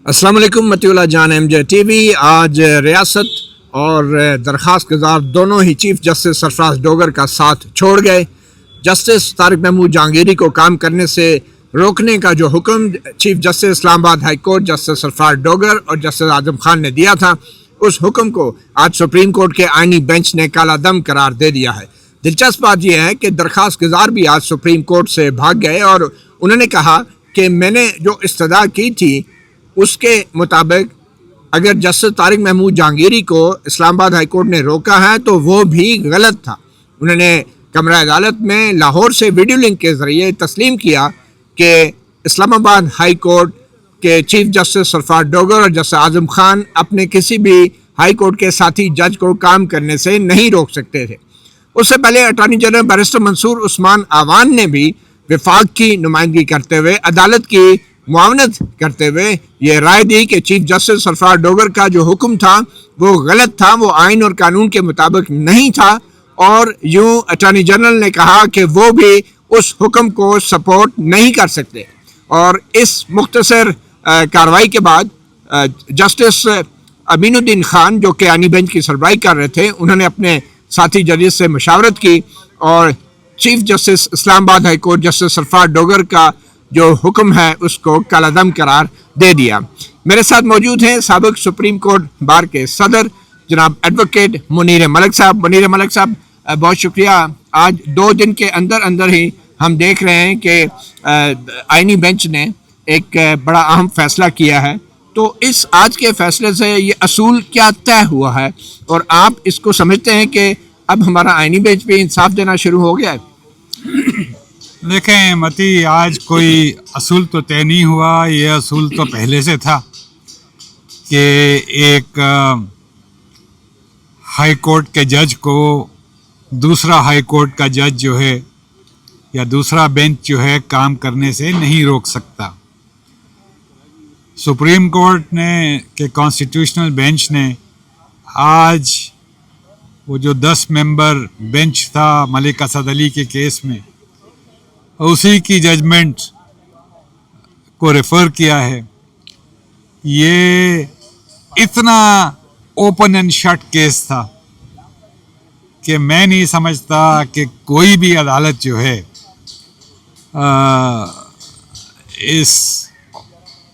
अस्सलाम वालेकुम मतीउल्लाह जान MJ TV। आज रियासत और दरख्वास्त गुजार दोनों ही चीफ जस्टिस सरफराज डोगर का साथ छोड़ गए। जस्टिस तारिक महमूद जहांगीरी को काम करने से रोकने का जो हुक्म chief justice Islamabad high court justice Sarfaraz Dogar और जस्टिस आजम खान ने दिया था, उस हुक्म को आज सुप्रीम कोर्ट के आईनी बेंच ने काला दम करार दे दिया है। दिलचस्प बात यह है कि दरख्वास्त गुजार भी आज सुप्रीम कोर्ट से भाग गए और उन्होंने कहा कि मैंने जो इस्तदा की थी उसके मुताबिक अगर जस्टिस तारिक महमूद जहांगीरी को इस्लामाबाद हाई कोर्ट ने रोका है तो वो भी गलत था। उन्होंने कमरा अदालत में लाहौर से वीडियो लिंक के ज़रिए तस्लीम किया कि इस्लामाबाद हाई कोर्ट के चीफ जस्टिस सरफराज डोगर और जस्टिस आजम खान अपने किसी भी हाई कोर्ट के साथी जज को काम करने से नहीं रोक सकते थे। उससे पहले attorney general barrister Mansoor Usman Awan ने भी विफाक की नुमाइंदगी करते हुए अदालत की मुआवनत करते हुए ये राय दी कि चीफ जस्टिस सरफराज डोगर का जो हुक्म था वो गलत था, वो आइन और कानून के मुताबिक नहीं था। और यूं अटॉर्नी जनरल ने कहा कि वो भी उस हुक्म को सपोर्ट नहीं कर सकते। और इस मुख्तसर कार्रवाई के बाद जस्टिस अमीनुद्दीन खान जो कि आईनी बेंच की सरबराही कर रहे थे, उन्होंने अपने साथी जजेस से मशावरत की और chief justice Islamabad high court justice Sarfaraz Dogar का जो हुक्म है उसको कालादम करार दे दिया। मेरे साथ मौजूद हैं साबिक सुप्रीम कोर्ट बार के सदर जनाब एडवोकेट मुनीर मलिक साहब। मुनीर मलिक साहब, बहुत शुक्रिया। आज 2 दिन के अंदर अंदर ही हम देख रहे हैं कि आईनी बेंच ने एक बड़ा अहम फैसला किया है, तो इस आज के फैसले से ये असूल क्या तय हुआ है और आप इसको समझते हैं कि अब हमारा आईनी बेंच भी इंसाफ देना शुरू हो गया है? देखें मती, आज कोई असूल तो तय नहीं हुआ। ये असूल तो पहले से था कि एक हाई कोर्ट के जज को दूसरा हाई कोर्ट का जज जो है या दूसरा बेंच जो है काम करने से नहीं रोक सकता। सुप्रीम कोर्ट ने के कॉन्स्टिट्यूशनल बेंच ने आज वो जो 10 मेंबर बेंच था मलिक असद अली के केस में, उसी की जजमेंट को रेफ़र किया है। ये इतना ओपन एंड शट केस था कि मैं नहीं समझता कि कोई भी अदालत जो है इस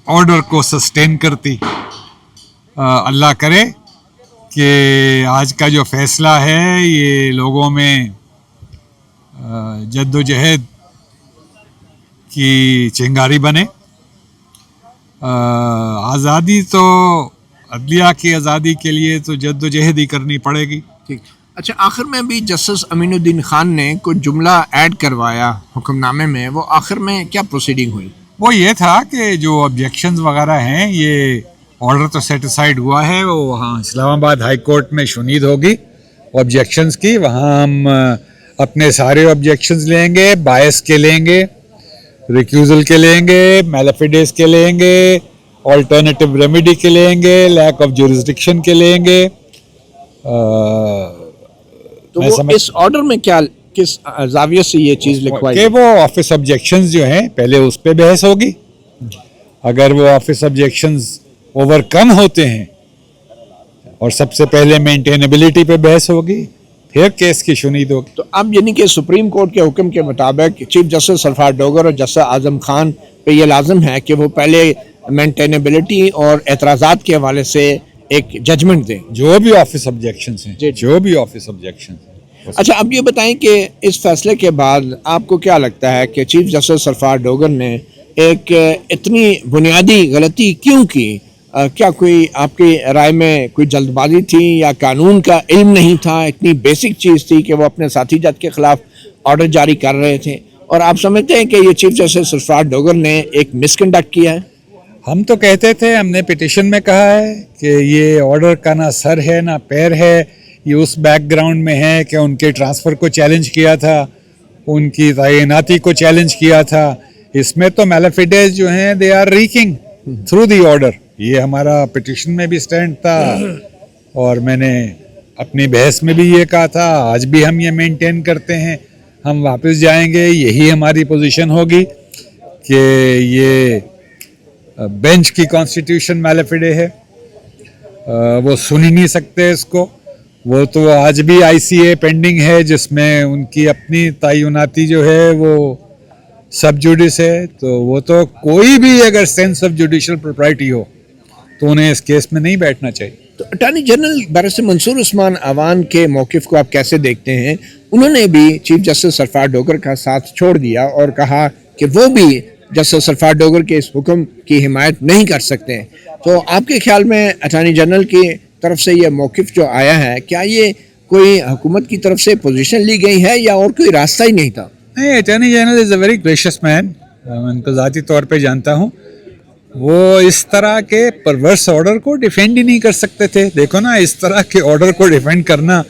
ऑर्डर को सस्टेन करती। अल्लाह करे कि आज का जो फैसला है ये लोगों में जद्दोजहद की चिंगारी बने। आज़ादी तो अदलिया की आज़ादी के लिए तो जद्दोजहद ही करनी पड़ेगी। ठीक। अच्छा, आखिर में भी जस्टिस अमीनुद्दीन खान ने कुछ जुमला ऐड करवाया हुक्मनामे में, वो आखिर में क्या प्रोसीडिंग हुई? वो ये था कि जो ऑब्जेक्शंस वगैरह हैं, ये ऑर्डर तो सेटिसाइड हुआ है, वो वहाँ इस्लामाबाद हाई कोर्ट में शुनीद होगी ऑब्जेक्शंस की। वहाँ हम अपने सारे ऑब्जेक्शंस लेंगे, बायस के लेंगे, रिक्यूजल के लेंगे, मैलेफिडेस के लेंगे, ऑल्टरनेटिव रेमेडी के लेंगे, लैक ऑफ जुरिस्डिक्शन के लेंगे। तो वो इस ऑर्डर में क्या किस जाविये से ये चीज़ लिखवाई कि वो ऑफिस ऑब्जेक्शंस जो हैं पहले उस पे बहस होगी। अगर वो ऑफिस ऑब्जेक्शंस ओवरकम होते हैं और सबसे पहले मेंटेनेबिलिटी पे बहस होगी, फिर केस की शुनीद होगी। तो अब यानी कि सुप्रीम कोर्ट के हुक्म के मुताबिक चीफ जस्टिस सरफराज डोगर और जस्टिस आजम खान पे ये लाजम है कि वो पहले मेंटेनेबिलिटी और एतराज़ात के हवाले से एक जजमेंट दें, जो भी ऑफिस ऑब्जेक्शंस हैं, जो भी ऑफिस ऑब्जेक्शंस हैं। अच्छा, अब ये बताएं कि इस फैसले के बाद आपको क्या लगता है कि चीफ जस्टिस सरफराज डोगर ने एक इतनी बुनियादी गलती क्यों की? क्या कोई आपकी राय में कोई जल्दबाजी थी या कानून का इल्म नहीं था? इतनी बेसिक चीज़ थी कि वो अपने साथी जज के खिलाफ ऑर्डर जारी कर रहे थे, और आप समझते हैं कि ये चीफ जस्टिस सरफराज डोगर ने एक मिसकंडक्ट किया है? हम तो कहते थे, हमने पिटिशन में कहा है कि ये ऑर्डर का ना सर है ना पैर है। ये उस बैकग्राउंड में है कि उनके ट्रांसफ़र को चैलेंज किया था, उनकी तैनाती को चैलेंज किया था। इसमें तो मैलेफिडेस जो हैं they are reeking through the order. ये हमारा पिटिशन में भी स्टैंड था और मैंने अपनी बहस में भी ये कहा था, आज भी हम ये मेंटेन करते हैं। हम वापस जाएंगे, यही हमारी पोजीशन होगी कि ये बेंच की कॉन्स्टिट्यूशन मैलिफिडे है, वो सुन ही नहीं सकते इसको। वो तो आज भी ICA पेंडिंग है जिसमें उनकी अपनी तयनाती जो है वो सब जुडिस है, तो वो तो कोई भी अगर सेंस ऑफ जुडिशियल प्रोप्राइटी हो तो उन्हें इस केस में नहीं बैठना चाहिए। तो attorney general barrister Mansoor Usman Awan के मौक़िफ़ को आप कैसे देखते हैं? उन्होंने भी चीफ जस्टिस सरफराज डोगर का साथ छोड़ दिया और कहा कि वो भी जस्टिस सरफराज डोगर के इस हुक्म की हिमायत नहीं कर सकते। तो आपके ख्याल में अटॉर्नी जनरल की तरफ से ये मौक़िफ़ जो आया है, क्या ये कोई हुकूमत की तरफ से पोजीशन ली गई है या और कोई रास्ता ही नहीं था? नहीं, attorney general is a very gracious man, मैं उनको ज़ाती तौर पे जानता हूँ। वो इस तरह के परवर्स ऑर्डर को डिफेंड ही नहीं कर सकते थे। देखो ना, इस तरह के ऑर्डर को डिफेंड करना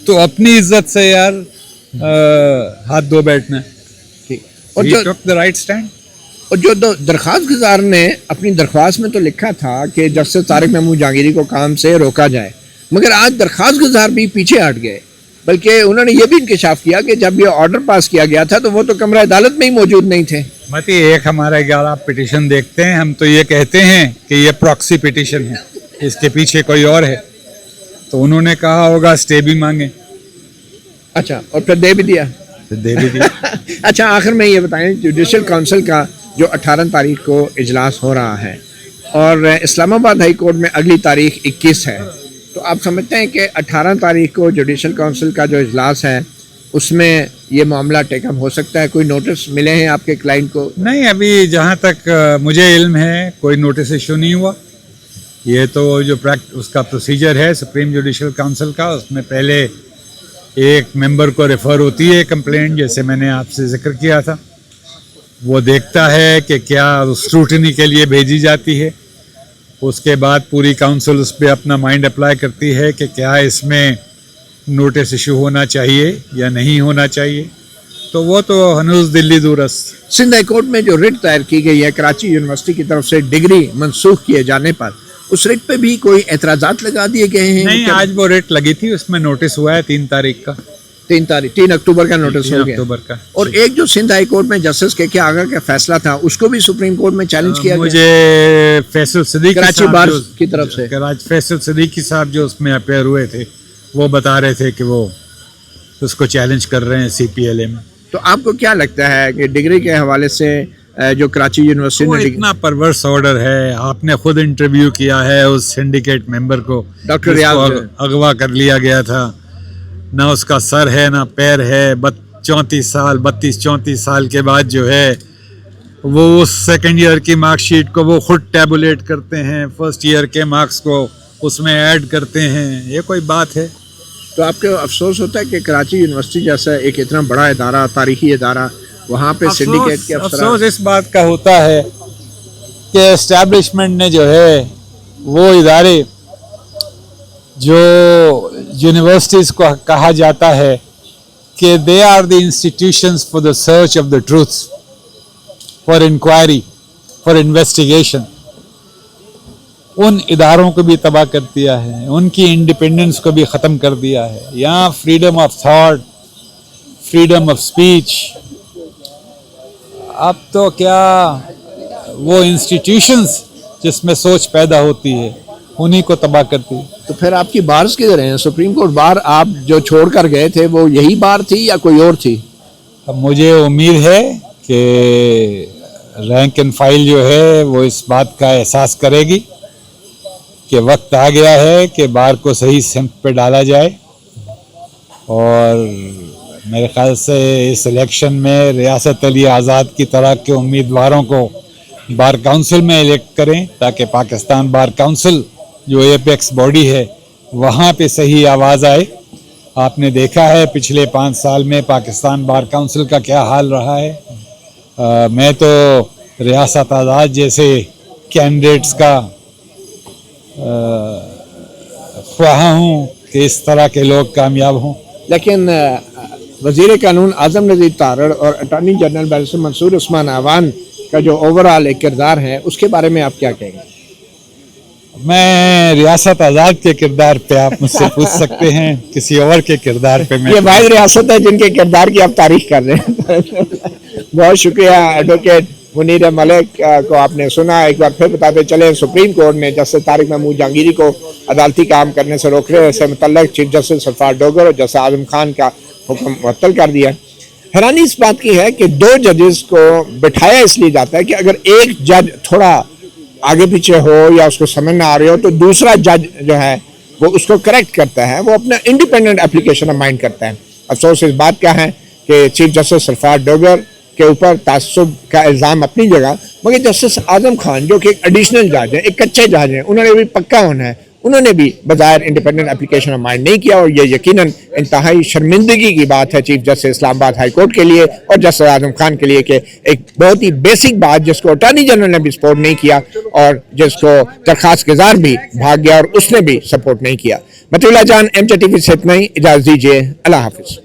तो अपनी इज्जत से यार हाथ धो बैठना। ठीक। और He took the right stand. और जो दरख्वास्त गुजार ने अपनी दरख्वास्त में तो लिखा था कि जस्टिस तारिक महमूद जहांगीरी को काम से रोका जाए, मगर आज दरख्वास्त गुजार भी पीछे हट गए, बल्कि उन्होंने ये भी इंकशाफ किया कि जब ये ऑर्डर पास किया गया था तो वो तो कमरा अदालत में ही मौजूद नहीं थे। मती एक हमारा 11 पिटीशन देखते हैं, हम तो ये कहते हैं कि ये प्रॉक्सी पिटीशन है, इसके पीछे कोई और है, तो उन्होंने कहा होगा स्टे भी मांगे। अच्छा, और फिर दे भी दिया। दे भी दिया। अच्छा, आखिर में ये बताएं, जुडिशल काउंसिल का जो 18 तारीख को इजलास हो रहा है और इस्लामाबाद हाई कोर्ट में अगली तारीख 21 है, तो आप समझते हैं कि 18 तारीख को जुडिशल काउंसिल का जो इजलास है उसमें ये मामला टेकअप हो सकता है? कोई नोटिस मिले हैं आपके क्लाइंट को? नहीं, अभी जहाँ तक मुझे इल्म है कोई नोटिस इशू नहीं हुआ। ये तो जो उसका प्रोसीजर है सुप्रीम जुडिशल काउंसिल का, उसमें पहले एक मेंबर को रेफ़र होती है कंप्लेंट, जैसे मैंने आपसे जिक्र किया था, वो देखता है कि क्या स्क्रूटनी के लिए भेजी जाती है, उसके बाद पूरी काउंसिल उस पर अपना माइंड अप्लाई करती है कि क्या इसमें नोटिस इशू होना चाहिए या नहीं होना चाहिए, तो वो तो हनूज दिल्ली दूरस्त। सिंध हाई कोर्ट में जो रिट दायर की गई है कराची यूनिवर्सिटी की तरफ से डिग्री मनसूख किए जाने पर, उस रिट पे भी कोई एतराज़ात लगा दिए गए हैं? नहीं, आज वो रिट लगी थी, उसमें नोटिस हुआ है 3 तारीख का। 3 अक्टूबर का नोटिस हो गया। अक्टूबर का। और एक जो सिंध हाई कोर्ट में जस्टिस के आगा का फैसला था उसको भी सुप्रीम कोर्ट में चैलेंज किया गया। मुझे फैसल सिद्दीकी कराची बार की तरफ से फैसल सिद्दीकी साहब जो उसमें अपेयर हुए थे, वो बता रहे थे कि वो उसको चैलेंज कर रहे हैं CPLA में। तो आपको क्या लगता है कि डिग्री के हवाले से जो कराची यूनिवर्सिटी वो ने इतना परवर्स ऑर्डर है? आपने खुद इंटरव्यू किया है उस सिंडिकेट मेंबर को, डॉक्टर रियाज, अगवा कर लिया गया था, ना उसका सर है ना पैर है, 32-34 साल के बाद जो है वो उस सेकेंड ईयर की मार्कशीट को वो खुद टैबुलेट करते हैं, फर्स्ट ईयर के मार्क्स को उसमें ऐड करते हैं। ये कोई बात है? तो आपको अफसोस होता है कि कराची यूनिवर्सिटी जैसा एक इतना बड़ा इदारा, तारीखी इदारा, वहाँ पे सिंडिकेट के अफसोस इस बात का होता है कि एस्टैब्लिशमेंट ने जो है वो इदारे जो यूनिवर्सिटीज़ को कहा जाता है कि they are the institutions for the search of the truth, for inquiry, for investigation, उन इदारों को भी तबाह कर दिया है, उनकी इंडिपेंडेंस को भी ख़त्म कर दिया है। यहाँ freedom of thought, freedom of speech, अब तो क्या वो इंस्टीट्यूशंस जिसमें सोच पैदा होती है उन्हीं को तबाह करती है। तो फिर आपकी बार्स किधर हैं? सुप्रीम कोर्ट बार आप जो छोड़ कर गए थे वो यही बार थी या कोई और थी? अब मुझे उम्मीद है कि रैंक एंड फाइल जो है वो इस बात का एहसास करेगी कि वक्त आ गया है कि बार को सही सिमत पे डाला जाए, और मेरे ख्याल से इस इलेक्शन में रियासत अली आज़ाद की तरह के उम्मीदवारों को बार काउंसिल में इलेक्ट करें, ताकि पाकिस्तान बार काउंसिल जो एपेक्स बॉडी है वहाँ पे सही आवाज़ आए। आपने देखा है पिछले 5 साल में पाकिस्तान बार काउंसिल का क्या हाल रहा है। मैं तो रियासत आज़ाद जैसे कैंडिडेट्स का ख्वाह हूँ कि इस तरह के लोग कामयाब हों। लेकिन वज़ीर कानून आज़म नज़ीर तारड़ और attorney general barrister Mansoor Usman Awan का जो ओवरऑल एक किरदार है उसके बारे में आप क्या कहेंगे? मैं रियासत आज़ाद के किरदार पे आप मुझसे पूछ सकते हैं, किसी और के किरदार पे मैं। ये वाहिद रियासत है जिनके किरदार की आप तारीफ कर रहे हैं। बहुत शुक्रिया एडवोकेट منیر ملک کو آپ نے سنا. ایک بار پھر بتاتے چلیں سپریم کورٹ نے جسٹس طارق محمود جہانگیری کو عدالتی کام کرنے سے روکنے سے متعلق چیف جسٹس سرفراز ڈوگر اور جسٹس اعظم خان کا حکم معطل کر دیا. حیرانی اس بات کی ہے کہ دو ججز کو بٹھایا اس لیے جاتا ہے کہ اگر ایک جج تھوڑا آگے پیچھے ہو یا اس کو سمجھ نہ آ رہی ہو تو دوسرا جج جو ہے وہ اس کو کریکٹ کرتا ہے, وہ اپنا انڈیپینڈنٹ اپلیکیشن آف مائنڈ کرتا ہے. افسوس اس بات کا ہے کہ چیف جسٹس سرفراز ڈوگر کے اوپر تعصب کا الزام اپنی جگہ, مگر جسٹس اعظم خان جو کہ ایک ایڈیشنل جج ہیں, ایک کچے جج ہیں, انہوں نے بھی پکا ہونا ہے, انہوں نے بھی بظاہر انڈیپینڈنٹ اپلیکیشن آف مائنڈ نہیں کیا. اور یہ یقیناً انتہائی شرمندگی کی بات ہے چیف جسٹس اسلام آباد ہائی کورٹ کے لیے اور جسٹس اعظم خان کے لیے کہ ایک بہت ہی بیسک بات جس کو اٹارنی جنرل نے بھی سپورٹ نہیں کیا اور جس کو درخواست گزار بھی بھاگ گیا اور اس نے بھی سپورٹ نہیں کیا. مطیع اللہ جان, MJ TV سے اتنا ہی, اجازت دیجیے, اللہ حافظ.